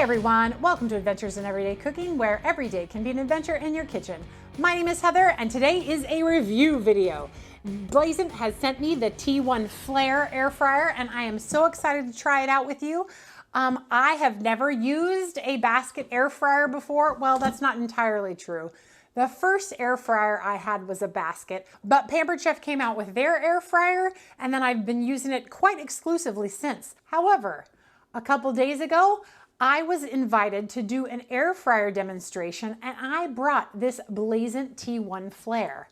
everyone, welcome to Adventures in Everyday Cooking, where every day can be an adventure in your kitchen. My name is Heather, and today is a review video. Blazant has sent me the T1 Flare air fryer, and I am so excited to try it out with you. I have never used a basket air fryer before. Well, that's not entirely true. The first air fryer I had was a basket, but Pampered Chef came out with their air fryer, and then I've been using it quite exclusively since. However, a couple days ago, I was invited to do an air fryer demonstration, and I brought this Blazant T1 Flare.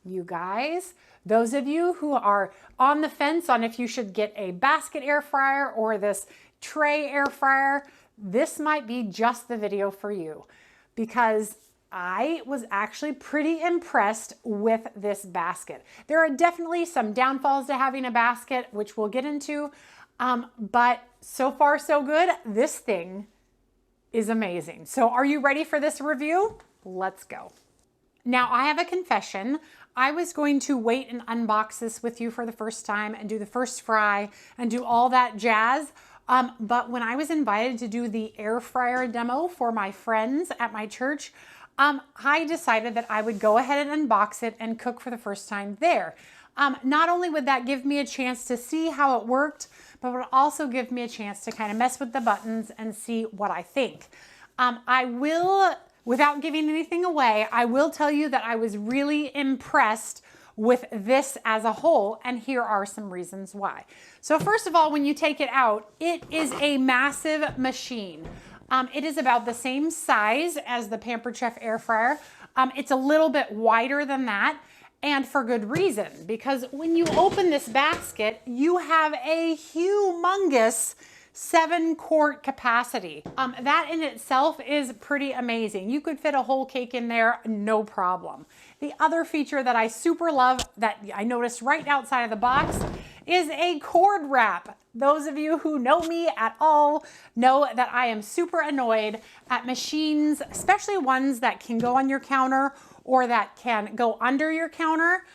You guys, those of you who are on the fence on if you should get a basket air fryer or this tray air fryer, this might be just the video for you, because I was actually pretty impressed with this basket. There are definitely some downfalls to having a basket, which we'll get into, but so far so good. This thing is amazing. So are you ready for this review? Let's go. Now, I have a confession. I was going to wait and unbox this with you for the first time and do the first fry and do all that jazz. But when I was invited to do the air fryer demo for my friends at my church, I decided that I would go ahead and unbox it and cook for the first time there. Not only would that give me a chance to see how it worked, but it would also give me a chance to kind of mess with the buttons and see what I think. I will, without giving anything away, I will tell you that I was really impressed with this as a whole, and here are some reasons why. So first of all, when you take it out, it is a massive machine. It is about the same size as the Pampered Chef air fryer. It's a little bit wider than that, and for good reason, because when you open this basket, you have a humongous 7-quart capacity. That in itself is pretty amazing. You could fit a whole cake in there, no problem. The other feature that I super love that I noticed right outside of the box is a cord wrap. Those of you who know me at all know that I am super annoyed at machines, especially ones that can go on your counter or that can go under your counter.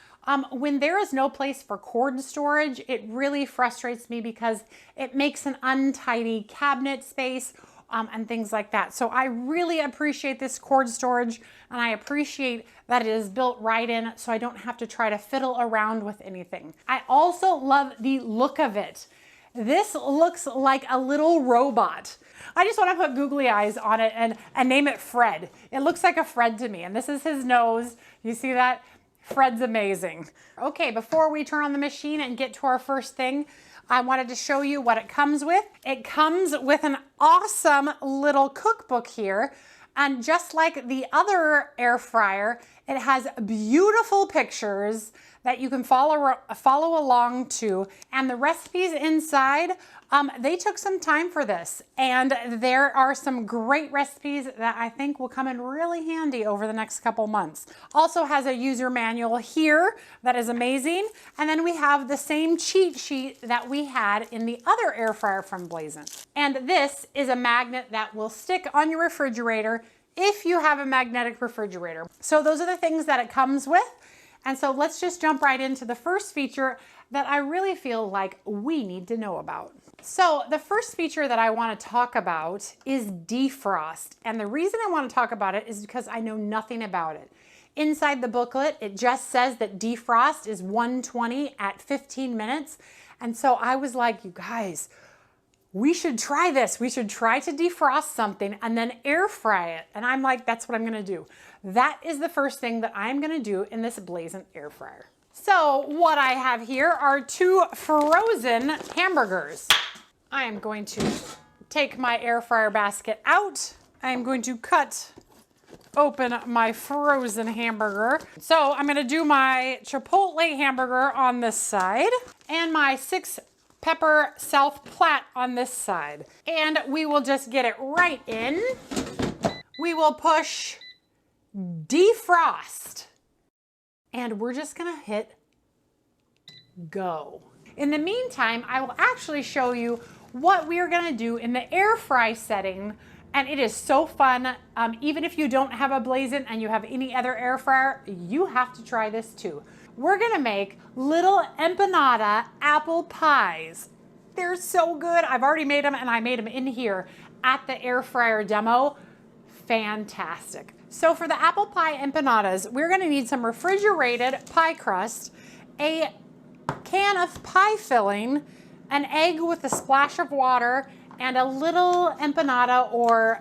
When there is no place for cord storage, it really frustrates me because it makes an untidy cabinet space and things like that. So I really appreciate this cord storage, and I appreciate that it is built right in so I don't have to try to fiddle around with anything. I also love the look of it. This looks like a little robot. I just want to put googly eyes on it and name it Fred. It looks like a Fred to me, and this is his nose. You see that? Fred's amazing. Okay, before we turn on the machine and get to our first thing, I wanted to show you what it comes with. It comes with an awesome little cookbook here, and just like the other air fryer, it has beautiful pictures that you can follow along to, and the recipes inside, they took some time for this, and there are some great recipes that I think will come in really handy over the next couple months. Also has a user manual here that is amazing, and then we have the same cheat sheet that we had in the other air fryer from Blazant. And this is a magnet that will stick on your refrigerator if you have a magnetic refrigerator. So those are the things that it comes with. And so let's just jump right into the first feature that I really feel like we need to know about. So the first feature that I want to talk about is defrost. And the reason I want to talk about it is because I know nothing about it. Inside the booklet, it just says that defrost is 120 at 15 minutes. And so I was like, you guys, we should try this. We should try to defrost something and then air fry it. And I'm like, that's what I'm going to do. That is the first thing that I'm going to do in this Blazant air fryer. So what I have here are 2 frozen hamburgers. I am going to take my air fryer basket out. I am going to cut open my frozen hamburger. So I'm going to do my Chipotle hamburger on this side and my 6-pepper South Platte on this side. And we will just get it right in. We will push defrost, and we're just gonna hit go. In the meantime, I will actually show you what we are gonna do in the air fry setting, and it is so fun. Even if you don't have a Blazant and you have any other air fryer, you have to try this too. We're gonna make little empanada apple pies. They're so good. I've already made them, and I made them in here. at the air fryer demo, fantastic. So for the apple pie empanadas, we're gonna need some refrigerated pie crust, a can of pie filling, an egg with a splash of water, and a little empanada or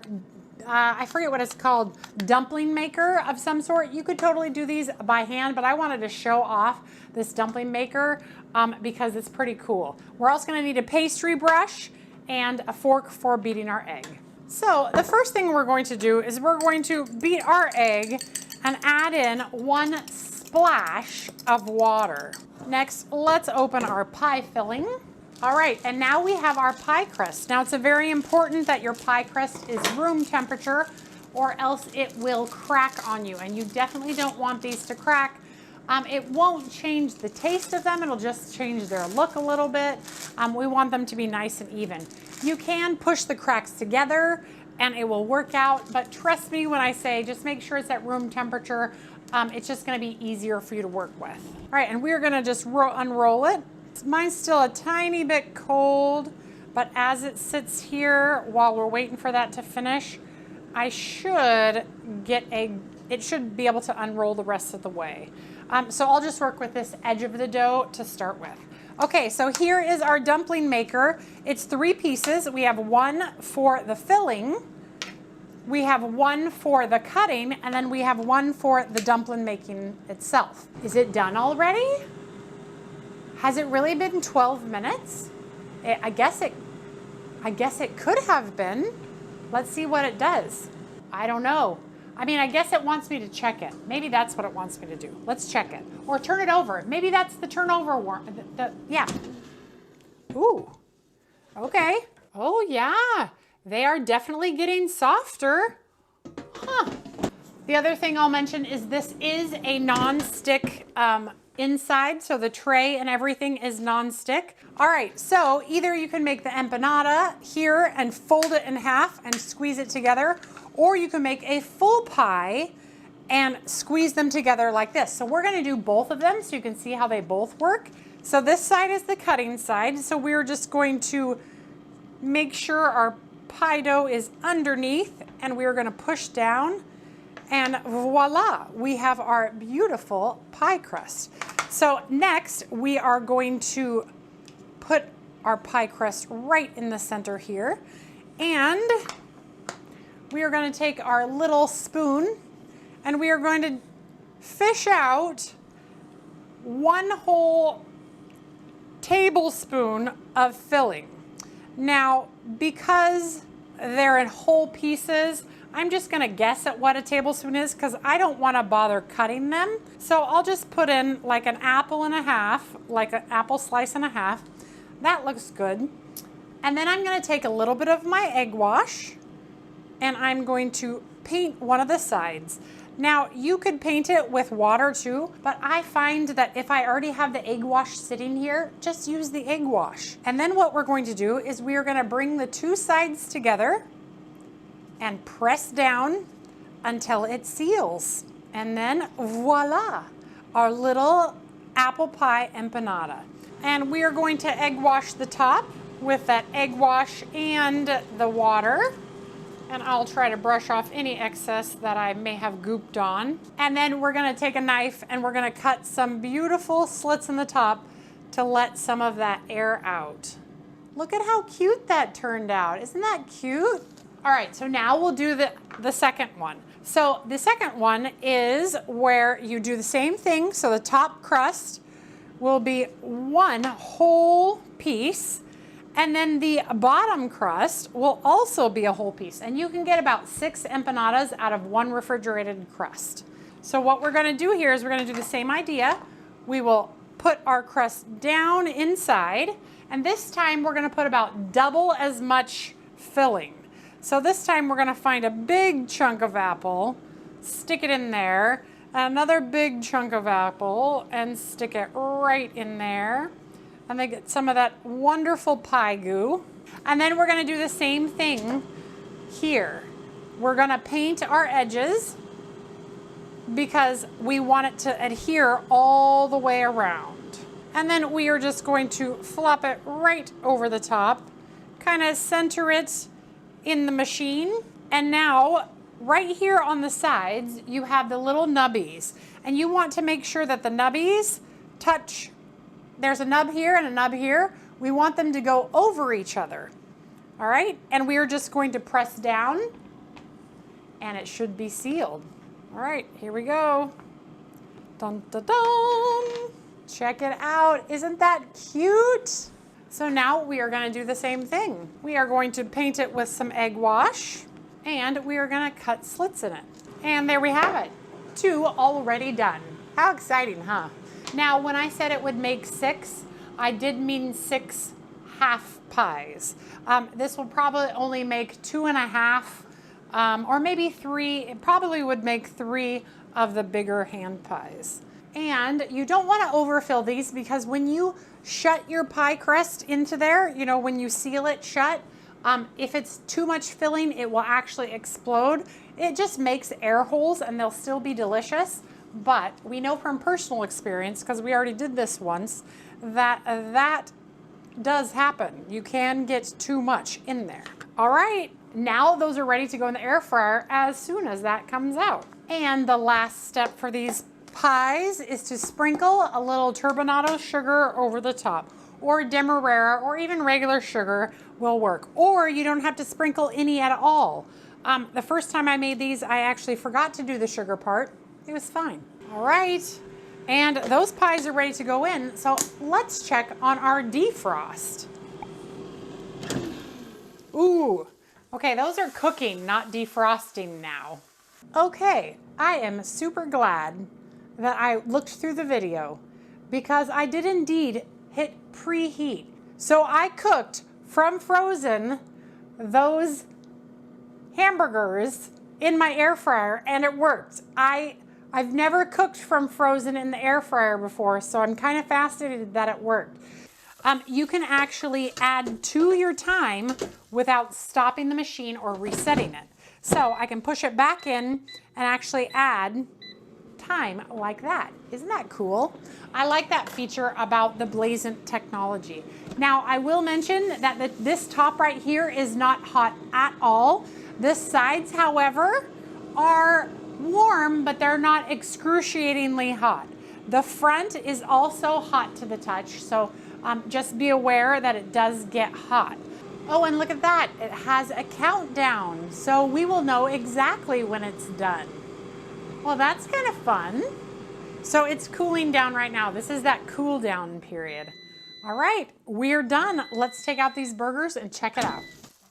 I forget what it's called, dumpling maker of some sort. You could totally do these by hand, but I wanted to show off this dumpling maker because it's pretty cool. We're also gonna need a pastry brush and a fork for beating our egg. So the first thing we're going to do is we're going to beat our egg and add in 1 splash of water. Next, let's open our pie filling. All right, and now we have our pie crust. Now it's very important that your pie crust is room temperature or else it will crack on you, and you definitely don't want these to crack. It won't change the taste of them, it'll just change their look a little bit. We want them to be nice and even. You can push the cracks together and it will work out, but trust me when I say just make sure it's at room temperature. It's just gonna be easier for you to work with. All right, and we're gonna just unroll it. Mine's still a tiny bit cold, but as it sits here while we're waiting for that to finish, it should be able to unroll the rest of the way. So I'll just work with this edge of the dough to start with. Okay, so here is our dumpling maker. It's 3 pieces. We have 1 for the filling, we have 1 for the cutting, and then we have 1 for the dumpling making itself. Is it done already? Has it really been 12 minutes? I guess it could have been. Let's see what it does. I don't know. I mean, I guess it wants me to check it. Maybe that's what it wants me to do. Let's check it. Or turn it over. Maybe that's the turnover one. Yeah. Ooh. Okay. Oh, yeah. They are definitely getting softer. Huh. The other thing I'll mention is this is a non-stick inside, so the tray and everything is non-stick. All right, so either you can make the empanada here and fold it in half and squeeze it together, or you can make a full pie and squeeze them together like this. So we're gonna do both of them so you can see how they both work. So this side is the cutting side, so we're just going to make sure our pie dough is underneath and we're gonna push down, and voila, we have our beautiful pie crust. So next we are going to put our pie crust right in the center here, and we are going to take our little spoon and we are going to fish out 1 whole tablespoon of filling. Now, because they're in whole pieces, I'm just gonna guess at what a tablespoon is because I don't wanna bother cutting them. So I'll just put in like an apple and a half, like an apple slice and a half. That looks good. And then I'm gonna take a little bit of my egg wash and I'm going to paint one of the sides. Now, you could paint it with water too, but I find that if I already have the egg wash sitting here, just use the egg wash. And then what we're going to do is we are gonna bring the 2 sides together and press down until it seals. And then voila, our little apple pie empanada. And we are going to egg wash the top with that egg wash and the water. And I'll try to brush off any excess that I may have gooped on. And then we're gonna take a knife and we're gonna cut some beautiful slits in the top to let some of that air out. Look at how cute that turned out. Isn't that cute? All right, so now we'll do the second one. So the second one is where you do the same thing. So the top crust will be 1 whole piece, and then the bottom crust will also be a whole piece. And you can get about 6 empanadas out of 1 refrigerated crust. So what we're gonna do here is we're gonna do the same idea. We will put our crust down inside, and this time we're gonna put about double as much filling. So this time we're gonna find a big chunk of apple, stick it in there, another big chunk of apple, and stick it right in there. And then get some of that wonderful pie goo. And then we're gonna do the same thing here. We're gonna paint our edges because we want it to adhere all the way around. And then we are just going to flop it right over the top, kind of center it in the machine. And now right here on the sides, you have the little nubbies, and you want to make sure that the nubbies touch. There's a nub here and a nub here. We want them to go over each other. All right, and we are just going to press down and it should be sealed. All right, here we go. Dun, dun, dun. Check it out. Isn't that cute? So now we are going to do the same thing. We are going to paint it with some egg wash, and we are going to cut slits in it. And there we have it. 2 already done. How exciting, huh? Now, when I said it would make 6, I did mean 6 half pies. This will probably only make 2.5, or maybe 3. It probably would make 3 of the bigger hand pies. And you don't want to overfill these, because when you shut your pie crust into there, you know, when you seal it shut, if it's too much filling, it will actually explode. It just makes air holes, and they'll still be delicious. But we know from personal experience, because we already did this once, that that does happen. You can get too much in there. All right, now those are ready to go in the air fryer as soon as that comes out. And the last step for these pies is to sprinkle a little turbinado sugar over the top, or demerara, or even regular sugar will work. Or you don't have to sprinkle any at all. The first time I made these, I actually forgot to do the sugar part. It was fine. All right, and those pies are ready to go in. So let's check on our defrost. Ooh, okay, those are cooking, not defrosting now. Okay, I am super glad that I looked through the video, because I did indeed hit preheat. So I cooked from frozen those hamburgers in my air fryer, and it worked. I've never cooked from frozen in the air fryer before, so I'm kind of fascinated that it worked. You can actually add to your time without stopping the machine or resetting it. So I can push it back in and actually add time like that. Isn't that cool? I like that feature about the Blazant technology. Now, I will mention that this top right here is not hot at all. The sides, however, are warm, but they're not excruciatingly hot. The front is also hot to the touch, so just be aware that it does get hot. Oh, and look at that. It has a countdown, so we will know exactly when it's done. Well, that's kind of fun. So it's cooling down right now. This is that cool down period. All right, we're done. Let's take out these burgers and check it out.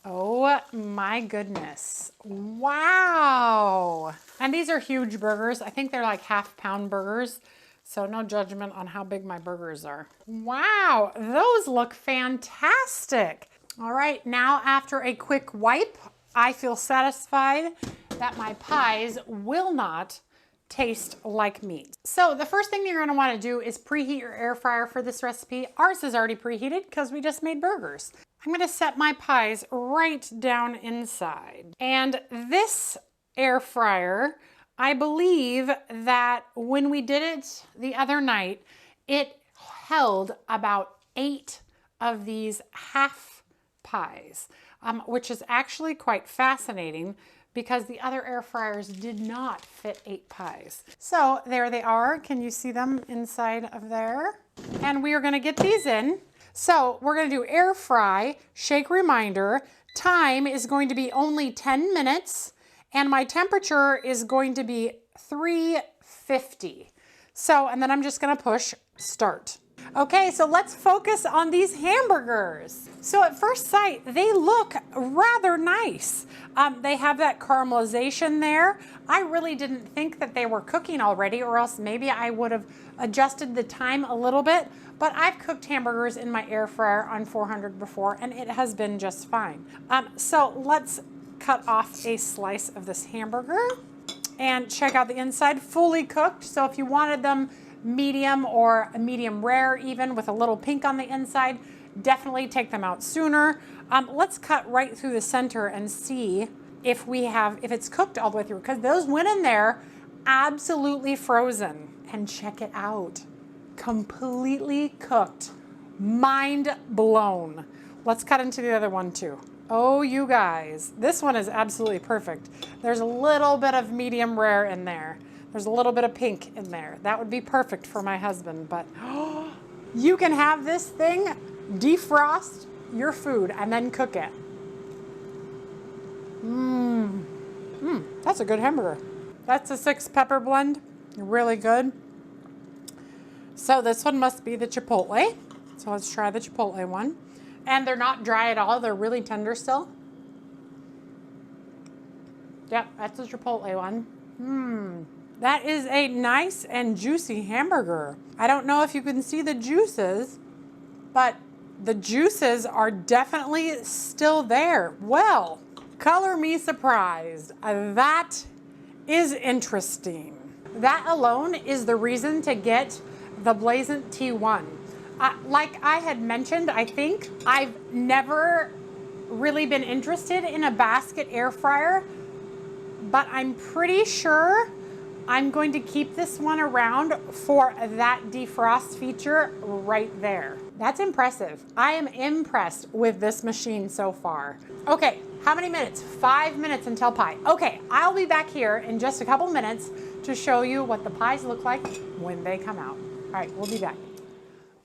Oh my goodness. Wow. And these are huge burgers. I think they're like half-pound burgers. So no judgment on how big my burgers are. Wow, those look fantastic. All right, now after a quick wipe, I feel satisfied that my pies will not taste like meat. So the first thing you're gonna wanna do is preheat your air fryer for this recipe. Ours is already preheated because we just made burgers. I'm gonna set my pies right down inside. And this air fryer, I believe that when we did it the other night, it held about 8 of these half pies, which is actually quite fascinating because the other air fryers did not fit 8 pies. So there they are. Can you see them inside of there? And we are gonna get these in. So we're gonna do air fry, shake reminder. Time is going to be only 10 minutes, and my temperature is going to be 350. So, and then I'm just gonna push start. Okay, so let's focus on these hamburgers. So at first sight, they look rather nice. They have that caramelization there. I really didn't think that they were cooking already, or else maybe I would have adjusted the time a little bit, but I've cooked hamburgers in my air fryer on 400 before, and it has been just fine. So let's cut off a slice of this hamburger and check out the inside, fully cooked. So if you wanted them medium or a medium rare, even with a little pink on the inside, definitely take them out sooner. Let's cut right through the center and see if it's cooked all the way through, because those went in there absolutely frozen. And check it out, completely cooked, mind blown. Let's cut into the other one too. Oh, you guys, this one is absolutely perfect. There's a little bit of medium rare in there. There's a little bit of pink in there. That would be perfect for my husband, but you can have this thing, defrost your food, and then cook it. That's a good hamburger. That's a 6 pepper blend, really good. So this one must be the chipotle. So let's try the chipotle one. And they're not dry at all, they're really tender still. Yep, that's the chipotle one. That is a nice and juicy hamburger. I don't know if you can see the juices, but the juices are definitely still there. Well, color me surprised. That is interesting. That alone is the reason to get the Blazant T1. Like I had mentioned, I think I've never really been interested in a basket air fryer, but I'm pretty sure I'm going to keep this one around for that defrost feature right there. That's impressive. I am impressed with this machine so far. Okay, how many minutes? 5 minutes until pie. Okay, I'll be back here in just a couple minutes to show you what the pies look like when they come out. All right, we'll be back.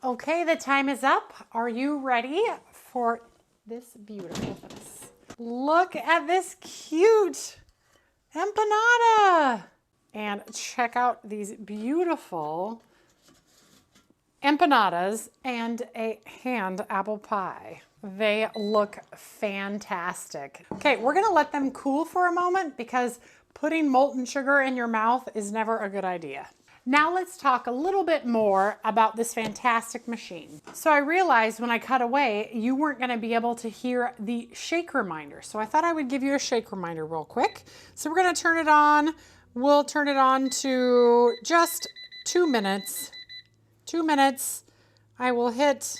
Okay, the time is up. Are you ready for this beautifulness? Look at this cute empanada. And check out these beautiful empanadas and a hand apple pie. They look fantastic. Okay, we're gonna let them cool for a moment because putting molten sugar in your mouth is never a good idea. Now let's talk a little bit more about this fantastic machine. So I realized when I cut away, you weren't gonna be able to hear the shake reminder. So I thought I would give you a shake reminder real quick. So we're gonna turn it on. We'll turn it on to just 2 minutes. 2 minutes. I will hit,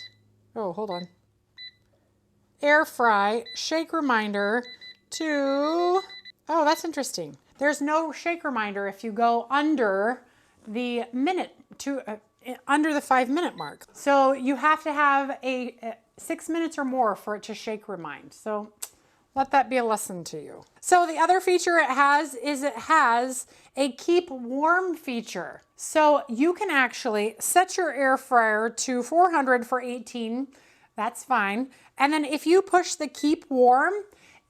oh, hold on. Air fry, shake reminder to, oh, that's interesting. There's no shake reminder if you go under the minute, under the 5 minute mark. So you have to have a 6 minutes or more for it to shake remind. So let that be a lesson to you. So the other feature it has is it has a keep warm feature. So you can actually set your air fryer to 400 for 18. That's fine. And then if you push the keep warm,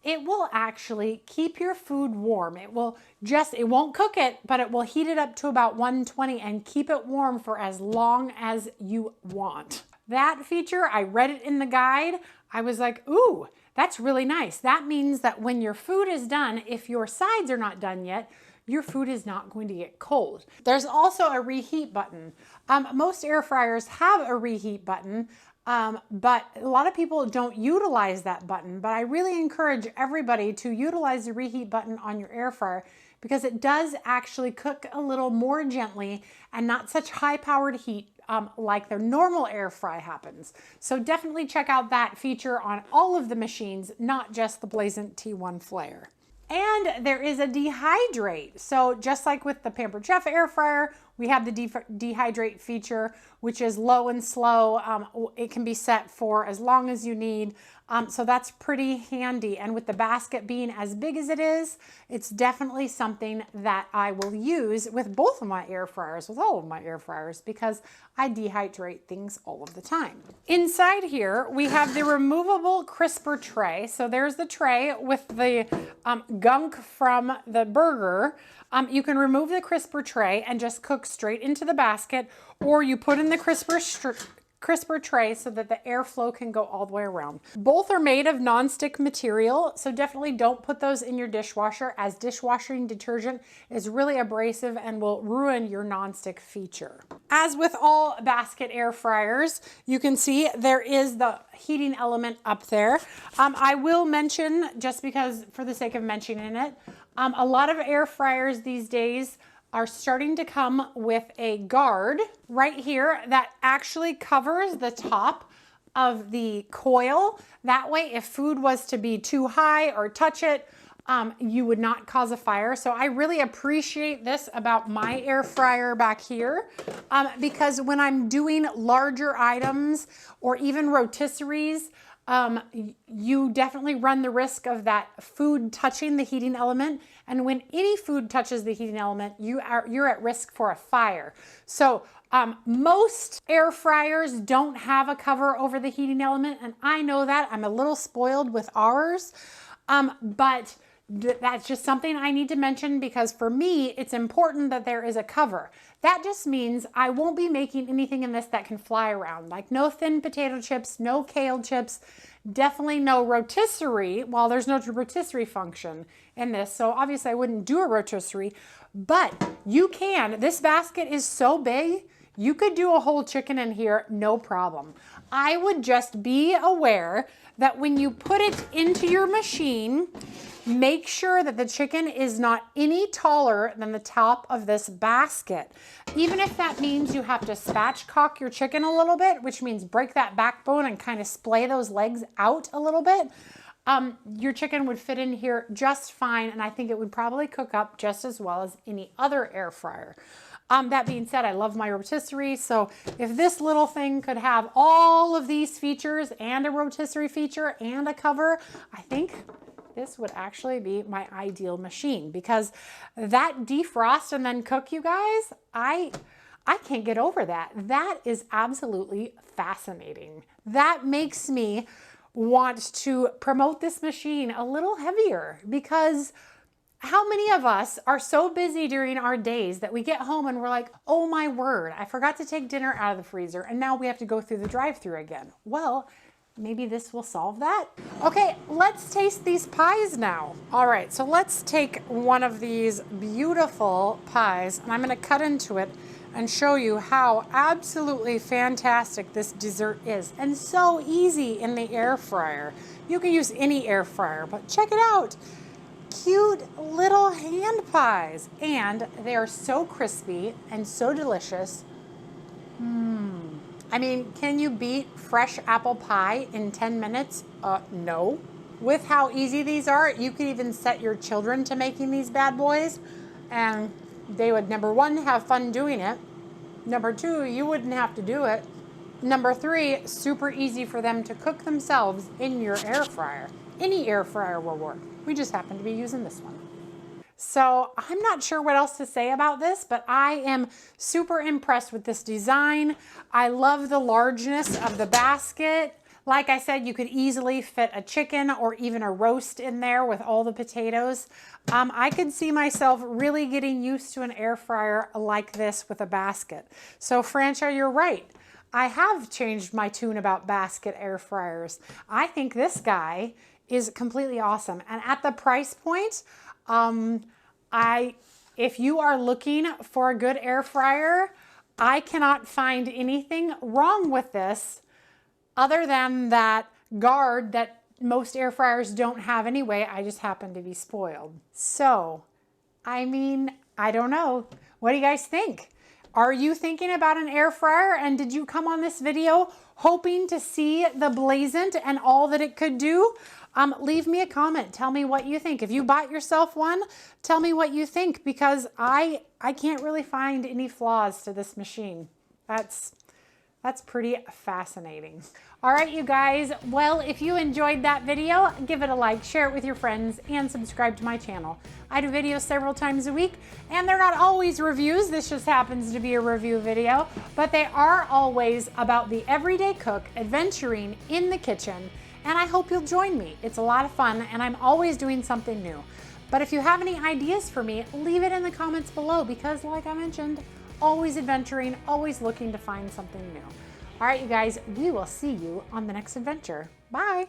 it will actually keep your food warm. It won't cook it, but it will heat it up to about 120 and keep it warm for as long as you want. That feature, I read it in the guide. I was like, ooh, that's really nice. That means that when your food is done, if your sides are not done yet, your food is not going to get cold. There's also a reheat button. Most air fryers have a reheat button, but a lot of people don't utilize that button. But I really encourage everybody to utilize the reheat button on your air fryer because it does actually cook a little more gently and not such high-powered heat like the normal air fry happens. So definitely check out that feature on all of the machines, not just the Blazant T1 Flare. And there is a dehydrate. So just like with the Pampered Chef air fryer, we have the dehydrate feature, which is low and slow. It can be set for as long as you need. So that's pretty handy. And with the basket being as big as it is, it's definitely something that I will use with both of my air fryers, with all of my air fryers, because I dehydrate things all of the time. Inside here, we have the removable crisper tray. So there's the tray with the gunk from the burger. You can remove the crisper tray and just cook straight into the basket, or you put in the crisper tray so that the airflow can go all the way around. Both are made of non-stick material, so definitely don't put those in your dishwasher, as dishwashing detergent is really abrasive and will ruin your non-stick feature. As with all basket air fryers, you can see there is the heating element up there. I will mention, just because for the sake of mentioning it, a lot of air fryers these days are starting to come with a guard right here that actually covers the top of the coil. That way, if food was to be too high or touch it, you would not cause a fire. So I really appreciate this about my air fryer back here, because when I'm doing larger items or even rotisseries, you definitely run the risk of that food touching the heating element. And when any food touches the heating element, you're at risk for a fire. So most air fryers don't have a cover over the heating element. And I know that. I'm a little spoiled with ours. But that's just something I need to mention because for me, it's important that there is a cover. That just means I won't be making anything in this that can fly around, like no thin potato chips, no kale chips, definitely no rotisserie. Well, there's no rotisserie function in this, so obviously I wouldn't do a rotisserie, but you can. This basket is so big, you could do a whole chicken in here, no problem. I would just be aware that when you put it into your machine, make sure that the chicken is not any taller than the top of this basket. Even if that means you have to spatchcock your chicken a little bit, which means break that backbone and kind of splay those legs out a little bit, your chicken would fit in here just fine, and I think it would probably cook up just as well as any other air fryer. That being said, I love my rotisserie, so if this little thing could have all of these features and a rotisserie feature and a cover, I think this would actually be my ideal machine, because that defrost and then cook, you guys, I can't get over that. That is absolutely fascinating. That makes me want to promote this machine a little heavier, because how many of us are so busy during our days that we get home and we're like, oh my word, I forgot to take dinner out of the freezer and now we have to go through the drive-thru again. Well, maybe this will solve that. Okay, let's taste these pies now. All right, so let's take one of these beautiful pies and I'm gonna cut into it and show you how absolutely fantastic this dessert is, and so easy in the air fryer. You can use any air fryer, but check it out. Cute little hand pies, and they are so crispy and so delicious. I mean, can you beat fresh apple pie in 10 minutes? No. With how easy these are, you could even set your children to making these bad boys, and they would, number one, have fun doing it. Number two, you wouldn't have to do it. Number three, super easy for them to cook themselves in your air fryer. Any air fryer will work. We just happen to be using this one. So I'm not sure what else to say about this, but I am super impressed with this design. I love the largeness of the basket. Like I said, you could easily fit a chicken or even a roast in there with all the potatoes. I could see myself really getting used to an air fryer like this with a basket. So Francia, you're right. I have changed my tune about basket air fryers. I think this guy is completely awesome. And at the price point, if you are looking for a good air fryer, I cannot find anything wrong with this other than that guard that most air fryers don't have anyway. I just happen to be spoiled. So, I mean, I don't know. What do you guys think? Are you thinking about an air fryer, and did you come on this video hoping to see the Blazant and all that it could do? Leave me a comment. Tell me what you think. If you bought yourself one, tell me what you think, because I can't really find any flaws to this machine. That's pretty fascinating. All right, you guys. Well, if you enjoyed that video, give it a like, share it with your friends, and subscribe to my channel. I do videos several times a week, and they're not always reviews. This just happens to be a review video, but they are always about the everyday cook adventuring in the kitchen. And I hope you'll join me. It's a lot of fun, and I'm always doing something new. But if you have any ideas for me, leave it in the comments below, because like I mentioned, always adventuring, always looking to find something new. All right, you guys, we will see you on the next adventure. Bye.